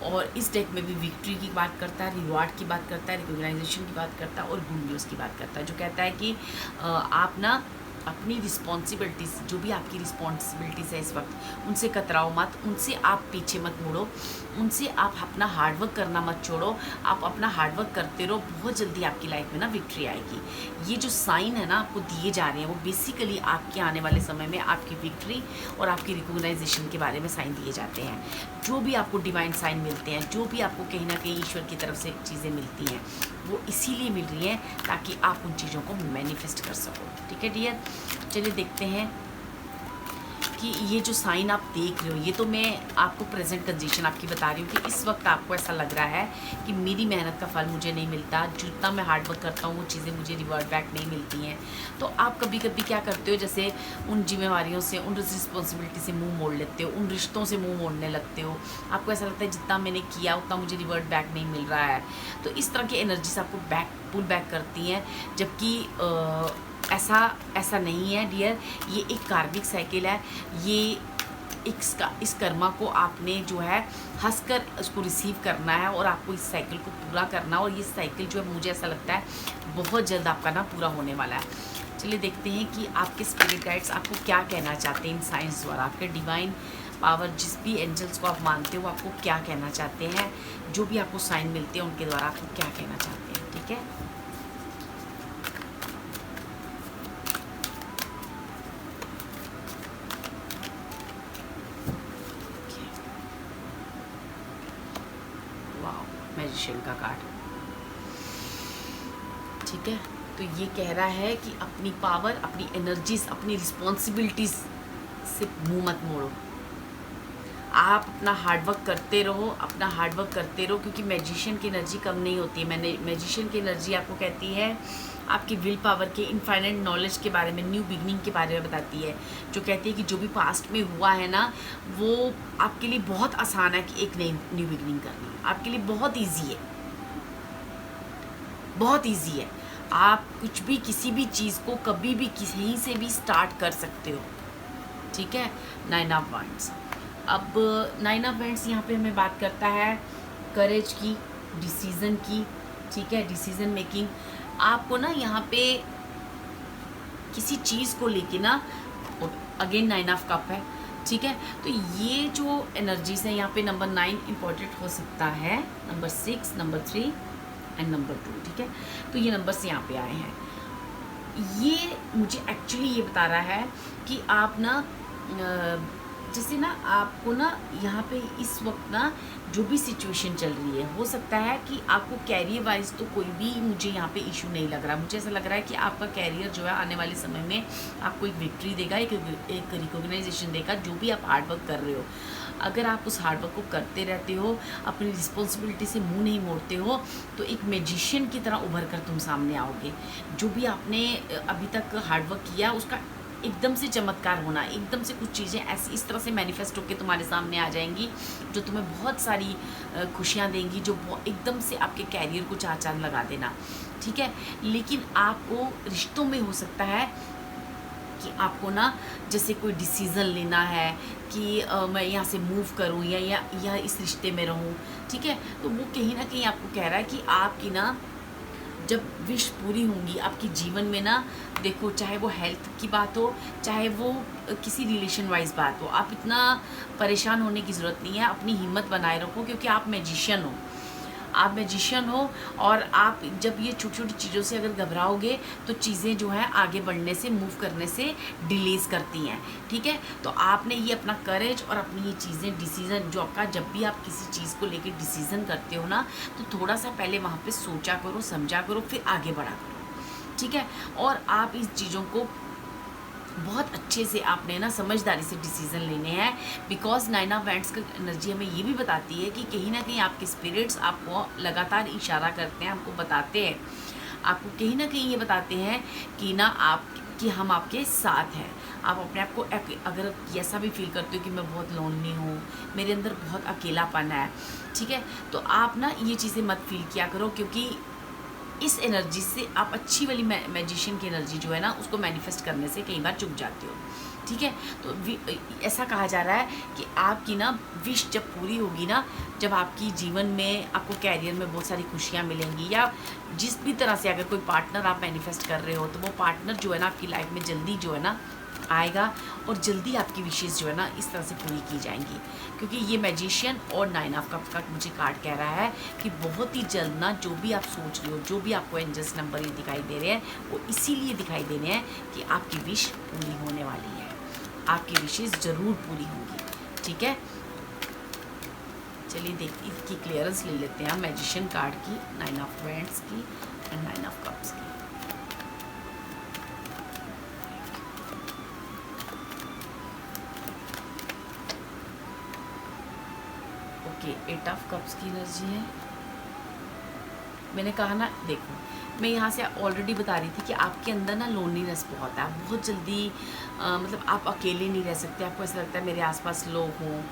और इस डेक में भी विक्ट्री की बात करता है, रिवॉर्ड की बात करता है, रिकॉग्नाइजेशन की बात करता है और गुड न्यूज़ की बात करता है, जो कहता है कि आप ना अपनी रिस्पॉन्सिबिलिटीज़, जो भी आपकी रिस्पॉन्सिबिलिटीज़ है इस वक्त, उनसे कतराओ मत, उनसे आप पीछे मत मुड़ो, उनसे आप अपना हार्डवर्क करना मत छोड़ो। आप अपना हार्डवर्क करते रहो, बहुत जल्दी आपकी लाइफ में ना विक्ट्री आएगी। ये जो साइन है ना आपको दिए जा रहे हैं, वो बेसिकली आपके आने वाले समय में आपकी विक्ट्री और आपकी रिकॉग्नाइजेशन के बारे में साइन दिए जाते हैं। जो भी आपको डिवाइन साइन मिलते हैं, जो भी आपको कहीं ना कहीं ईश्वर की तरफ से चीज़ें मिलती हैं, वो इसीलिए मिल रही हैं ताकि आप उन चीज़ों को मैनिफेस्ट कर सको। ठीक है डियर, चलिए देखते हैं कि ये जो साइन आप देख रहे हो, ये तो मैं आपको प्रेजेंट कंडीशन आपकी बता रही हूँ कि इस वक्त आपको ऐसा लग रहा है कि मेरी मेहनत का फल मुझे नहीं मिलता, जितना मैं हार्डवर्क करता हूँ वो चीज़ें मुझे रिवर्ट बैक नहीं मिलती हैं। तो आप कभी कभी क्या करते हो, जैसे उन जिम्मेवारियों से, उन रिस्पॉन्सिबिलिटी से मुँह मोड़ लेते हो, उन रिश्तों से मुँह मोड़ने लगते हो। आपको ऐसा लगता है जितना मैंने किया उतना मुझे रिवर्ट बैक नहीं मिल रहा है। तो इस तरह की एनर्जीज आपको पुल बैक करती हैं, जबकि ऐसा नहीं है डियर। ये एक कार्मिक साइकिल है, ये इस कर्मा को आपने जो है हंसकर उसको रिसीव करना है और आपको इस साइकिल को पूरा करना है। और ये साइकिल जो है मुझे ऐसा लगता है बहुत जल्द आपका ना पूरा होने वाला है। चलिए देखते हैं कि आपके स्पिरिट गाइड्स आपको क्या कहना चाहते हैं इन साइंस द्वारा। आपके डिवाइन पावर, जिस भी एंजल्स को आप मानते हो, आपको क्या कहना चाहते हैं, जो भी आपको साइन मिलते हैं उनके द्वारा आपको क्या कहना चाहते हैं। ठीक है, मैजिशियन का कार्ड। ठीक है, तो ये कह रहा है कि अपनी पावर, अपनी एनर्जीज, अपनी रिस्पॉन्सिबिलिटीज से मुंह मत मोड़ो। आप अपना हार्डवर्क करते रहो, अपना हार्डवर्क करते रहो, क्योंकि मैजिशियन की एनर्जी कम नहीं होती है। मैंने मैजिशियन की एनर्जी आपको कहती है आपकी विल पावर के, इनफाइनाइट नॉलेज के बारे में, न्यू बिगनिंग के बारे में बताती है, जो कहती है कि जो भी पास्ट में हुआ है ना, वो आपके लिए बहुत आसान है कि एक नई न्यू बिगनिंग करना आपके लिए बहुत ईजी है, बहुत ईजी है। आप कुछ भी, किसी भी चीज़ को कभी भी कहीं से भी स्टार्ट कर सकते हो। ठीक है, 9 ऑफ वैंड्स। अब 9 ऑफ वैंड्स यहाँ पे हमें बात करता है करेज की, डिसीज़न की। ठीक है, डिसीज़न मेकिंग। आपको ना यहाँ पे किसी चीज़ को लेके ना, अगेन 9 ऑफ कप है, ठीक है। तो ये जो एनर्जीज हैं यहाँ पे नंबर 9 इम्पॉर्टेंट हो सकता है, नंबर 6, नंबर 3 एंड नंबर 2। ठीक है, तो ये नंबर्स यहाँ पे आए हैं। ये मुझे एक्चुअली ये बता रहा है कि आप ना जैसे ना आपको ना यहाँ पे इस वक्त ना जो भी सिचुएशन चल रही है, हो सकता है कि आपको कैरियर वाइज तो कोई भी मुझे यहाँ पे इशू नहीं लग रहा। मुझे ऐसा लग रहा है कि आपका कैरियर जो है आने वाले समय में आपको एक विक्ट्री देगा, एक रिकॉग्नाइजेशन देगा। जो भी आप हार्डवर्क कर रहे हो, अगर आप उस हार्डवर्क को करते रहते हो, अपनी रिस्पॉन्सिबिलिटी से मुंह नहीं मोड़ते हो, तो एक मैजिशियन की तरह उभर कर तुम सामने आओगे। जो भी आपने अभी तक हार्डवर्क किया उसका एकदम से चमत्कार होना, एकदम से कुछ चीज़ें ऐसी इस तरह से मैनिफेस्ट होकर तुम्हारे सामने आ जाएंगी जो तुम्हें बहुत सारी खुशियाँ देंगी, जो एकदम से आपके कैरियर को चार चांद लगा देना। ठीक है, लेकिन आपको रिश्तों में हो सकता है कि आपको ना जैसे कोई डिसीज़न लेना है कि मैं यहाँ से मूव करूँ या इस रिश्ते में रहूँ। ठीक है, तो वो कहीं ना कहीं आपको कह रहा है कि आपकी ना जब विश पूरी होंगी आपकी जीवन में ना, देखो चाहे वो हेल्थ की बात हो, चाहे वो किसी रिलेशन वाइज बात हो, आप इतना परेशान होने की ज़रूरत नहीं है। अपनी हिम्मत बनाए रखो, क्योंकि आप मैजिशियन हो। आप मैजिशियन हो, और आप जब ये छोटी छोटी चीज़ों से अगर घबराओगे तो चीज़ें जो हैं आगे बढ़ने से, मूव करने से डिलेज करती हैं। ठीक है, तो आपने ये अपना करेज और अपनी ये चीज़ें, डिसीज़न जो आपका, जब भी आप किसी चीज़ को लेकर डिसीज़न करते हो ना, तो थोड़ा सा पहले वहाँ पे सोचा करो, समझा करो, फिर आगे बढ़ा करो। ठीक है, और आप इस चीज़ों को बहुत अच्छे से आपने ना समझदारी से डिसीज़न लेने हैं, बिकॉज 9 ऑफ वैंड्स की एनर्जी हमें ये भी बताती है कि कहीं ना कहीं आपके स्पिरिट्स आपको लगातार इशारा करते हैं, आपको बताते हैं, आपको कहीं ना कहीं ये बताते हैं कि ना आप, कि हम आपके साथ हैं। आप अपने आप को अगर ऐसा भी फील करते हो कि मैं बहुत लोनली हूँ, मेरे अंदर बहुत अकेलापन है, ठीक है, तो आप ना ये चीज़ें मत फील किया करो, क्योंकि इस एनर्जी से आप अच्छी वाली मैजिशियन की एनर्जी जो है ना, उसको मैनिफेस्ट करने से कई बार चुक जाते हो। ठीक है, तो ऐसा कहा जा रहा है कि आपकी ना विश जब पूरी होगी ना, जब आपकी जीवन में आपको कैरियर में बहुत सारी खुशियाँ मिलेंगी, या जिस भी तरह से अगर कोई पार्टनर आप मैनिफेस्ट कर रहे हो, तो वो पार्टनर जो है ना आपकी लाइफ में जल्दी जो है ना आएगा, और जल्दी आपकी विशेज़ जो है ना इस तरह से पूरी की जाएंगी। क्योंकि ये मैजिशियन और 9 ऑफ कप्स का मुझे कार्ड कह रहा है कि बहुत ही जल्द ना जो भी आप सोच रहे हो, जो भी आपको एंजल्स नंबर ये दिखाई दे रहे हैं, वो इसीलिए दिखाई दे रहे हैं कि आपकी विश पूरी होने वाली है, आपकी विशेज़ ज़रूर पूरी होंगी। ठीक है, चलिए देख इसकी क्लियरेंस ले लेते हैं मैजिशियन कार्ड की, 9 ऑफ वैंड्स की एंड 9 ऑफ कप्स की। ओके, 8 ऑफ कप्स की एनर्जी है। मैंने कहा ना, देखो मैं यहाँ से ऑलरेडी बता रही थी कि आपके अंदर ना लोनलीनेस बहुत है, आप बहुत जल्दी मतलब आप अकेले नहीं रह सकते, आपको ऐसा लगता है मेरे आसपास लोग हों,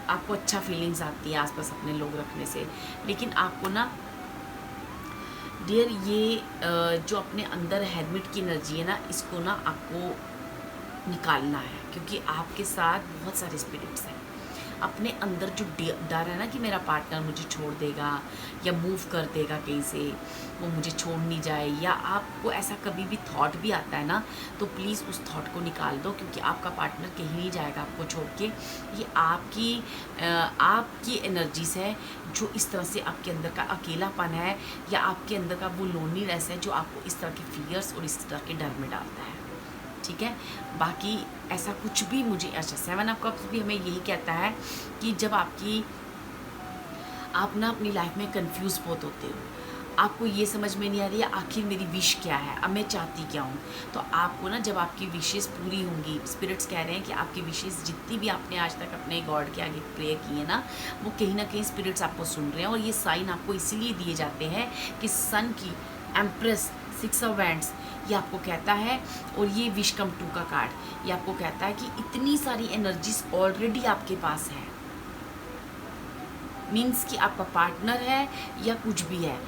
आपको अच्छा फीलिंग्स आती है आसपास अपने लोग रखने से। लेकिन आपको ना डियर ये जो अपने अंदर हेरमिट की एनर्जी है ना, इसको ना आपको निकालना है, क्योंकि आपके साथ बहुत सारे स्पिरिट्स हैं। अपने अंदर जो डर है ना कि मेरा पार्टनर मुझे छोड़ देगा या मूव कर देगा कहीं से, वो मुझे छोड़ नहीं जाए, या आपको ऐसा कभी भी थॉट भी आता है ना, तो प्लीज़ उस थॉट को निकाल दो, क्योंकि आपका पार्टनर कहीं नहीं जाएगा आपको छोड़ के। ये आपकी एनर्जीज है जो इस तरह से आपके अंदर का अकेलापन है, या आपके अंदर का वो लोनलीनेस है जो आपको इस तरह के फियर्स और इस तरह के डर में डालता है। ठीक है, बाकी ऐसा कुछ भी मुझे, अच्छा 7 ऑफ कप्स भी हमें यही कहता है कि जब आप ना अपनी लाइफ में कंफ्यूज बहुत होते हो, आपको ये समझ में नहीं आ रही है आखिर मेरी विश क्या है, अब मैं चाहती क्या हूँ, तो आपको ना जब आपकी विशेस पूरी होंगी, स्पिरिट्स कह रहे हैं कि आपकी विशेस जितनी भी आपने आज तक अपने गॉड के आगे प्रे की है ना, वो कहीं ना कहीं स्पिरिट्स आपको सुन रहे हैं। और ये साइन आपको इसीलिए दिए जाते हैं कि सन की एम्प्रेस 6 ऑफ वैंड्स ये आपको कहता है, और ये विश कम टू का कार्ड ये आपको कहता है कि इतनी सारी एनर्जीज ऑलरेडी आपके पास है। मीन्स कि आपका पार्टनर है या कुछ भी है,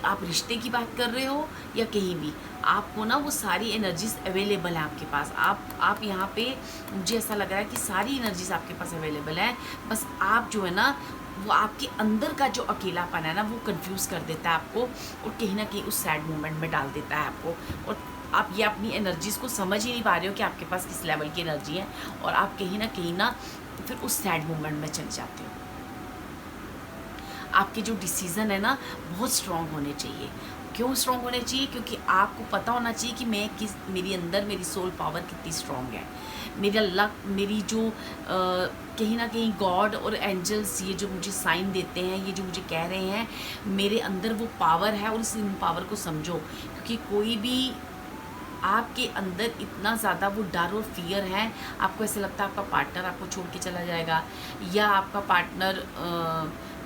आप रिश्ते की बात कर रहे हो या कहीं भी, आपको ना वो सारी एनर्जीज अवेलेबल है आपके पास। आप यहाँ पे, मुझे ऐसा लग रहा है कि सारी एनर्जीज आपके पास अवेलेबल है, बस आप जो है ना, वो आपके अंदर का जो अकेलापन है ना, वो कंफ्यूज कर देता है आपको, और कहीं ना कहीं उस सैड मोमेंट में डाल देता है आपको, और आप ये अपनी एनर्जीज़ को समझ ही नहीं पा रहे हो कि आपके पास किस लेवल की एनर्जी है, और आप कहीं ना फिर उस सैड मोमेंट में चले जाते हो। आपके जो डिसीज़न है ना बहुत स्ट्रॉन्ग होने चाहिए। क्यों स्ट्रॉन्ग होने चाहिए? क्योंकि आपको पता होना चाहिए कि मैं किस, मेरी अंदर मेरी सोल पावर कितनी स्ट्रॉन्ग है। मेरा लक, मेरी जो कहीं ना कहीं गॉड और एंजल्स ये जो मुझे साइन देते हैं, ये जो मुझे कह रहे हैं, मेरे अंदर वो पावर है, और इस पावर को समझो। क्योंकि कोई भी आपके अंदर इतना ज़्यादा वो डर और फियर है, आपको ऐसा लगता है आपका पार्टनर आपको छोड़ के चला जाएगा, या आपका पार्टनर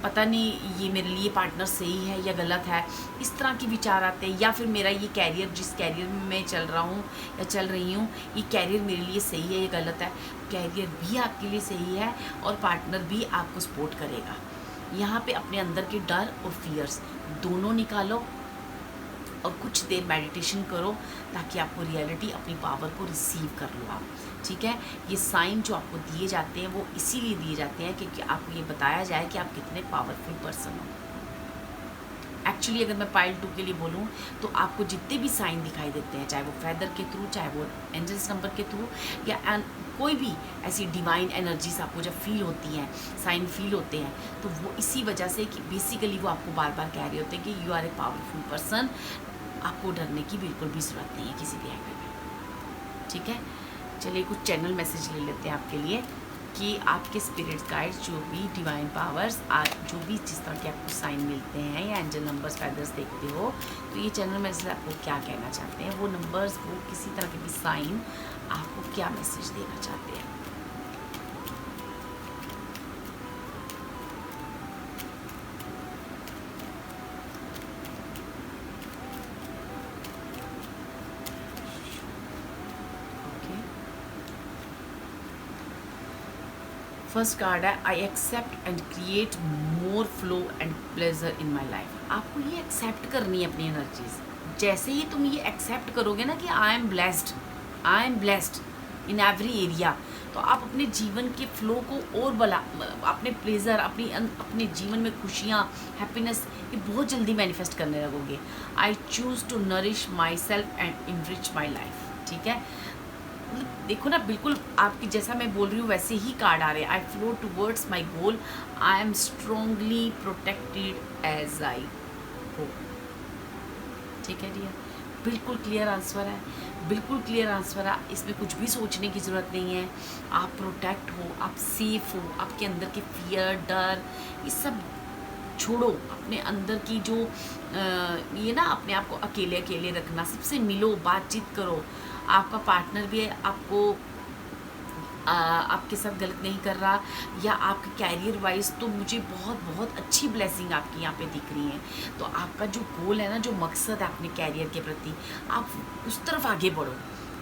पता नहीं ये मेरे लिए पार्टनर सही है या गलत है, इस तरह के विचार आते हैं। या फिर मेरा ये कैरियर, जिस कैरियर में मैं चल रहा हूँ या चल रही हूँ, ये कैरियर मेरे लिए सही है या गलत है। कैरियर भी आपके लिए सही है और पार्टनर भी आपको सपोर्ट करेगा। यहाँ पे अपने अंदर के डर और फियर्स दोनों निकालो और कुछ देर मेडिटेशन करो, ताकि आपको रियलिटी, अपनी पावर को रिसीव कर लो आप। ठीक है, ये साइन जो आपको दिए जाते हैं वो इसीलिए दिए जाते हैं क्योंकि आपको ये बताया जाए कि आप कितने पावरफुल पर्सन हो। एक्चुअली अगर मैं पाइल 2 के लिए बोलूँ तो आपको जितने भी साइन दिखाई देते हैं, चाहे वो फेदर के थ्रू, चाहे वो एंजल्स नंबर के थ्रू, या कोई भी ऐसी डिवाइन एनर्जीज आपको जब फील होती हैं, साइन फील होते हैं, तो वो इसी वजह से कि बेसिकली वो आपको बार बार कह रहे होते हैं कि you are a powerful person. आपको डरने की बिल्कुल भी ज़रूरत नहीं है किसी भी एंगल में। ठीक है, चलिए कुछ चैनल मैसेज ले लेते हैं आपके लिए कि आपके स्पिरिट गाइड्स, जो भी डिवाइन पावर्स, जो भी जिस तरह के आपको साइन मिलते हैं या एंजल नंबर्स, फेदर्स देखते हो, तो ये चैनल मैसेज आपको क्या कहना चाहते हैं, वो नंबर्स, वो किसी तरह के भी साइन आपको क्या मैसेज देना चाहते हैं। फर्स्ट कार्ड है, I accept and create more flow and pleasure in my life. आपको ये एक्सेप्ट करनी है अपनी एनर्जीज। जैसे ही तुम ये एक्सेप्ट करोगे ना कि I am blessed in every area, तो आप अपने जीवन के फ्लो को और अपने प्लेजर, अपने जीवन में खुशियाँ, हैप्पीनेस, ये बहुत जल्दी मैनिफेस्ट करने लगोगे। I choose to nourish myself and enrich my life. ठीक है, देखो ना, बिल्कुल आपकी जैसा मैं बोल रही हूँ वैसे ही कार्ड आ रहे हैं। I flow towards my goal, I am strongly protected as I हो। ठीक है डियर, बिल्कुल क्लियर आंसर है, बिल्कुल क्लियर आंसर है। इसमें कुछ भी सोचने की ज़रूरत नहीं है। आप प्रोटेक्ट हो, आप सेफ हो। आपके अंदर के फियर, डर, ये सब छोड़ो। अपने अंदर की जो ये ना, अपने आप को अकेले अकेले रखना, सबसे मिलो, बातचीत करो। आपका पार्टनर भी आपको आपके साथ गलत नहीं कर रहा, या आपके कैरियर वाइज तो मुझे बहुत बहुत अच्छी ब्लेसिंग आपकी यहाँ पे दिख रही है। तो आपका जो गोल है ना, जो मकसद है अपने कैरियर के प्रति, आप उस तरफ आगे बढ़ो।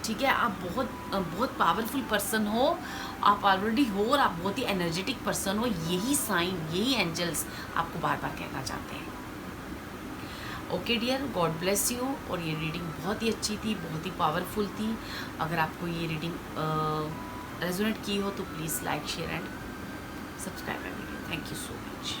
ठीक है, आप बहुत पावरफुल पर्सन हो, आप ऑलरेडी हो, और आप बहुत ही एनर्जेटिक पर्सन हो। यही साइन, यही एंजल्स आपको बार बार कहना चाहते हैं। Okay dear, god bless you. और ये रीडिंग बहुत ही अच्छी थी, बहुत ही पावरफुल थी। अगर आपको ये रीडिंग रेजोनेट की हो तो please like, share and subscribe my video. Thank you so much.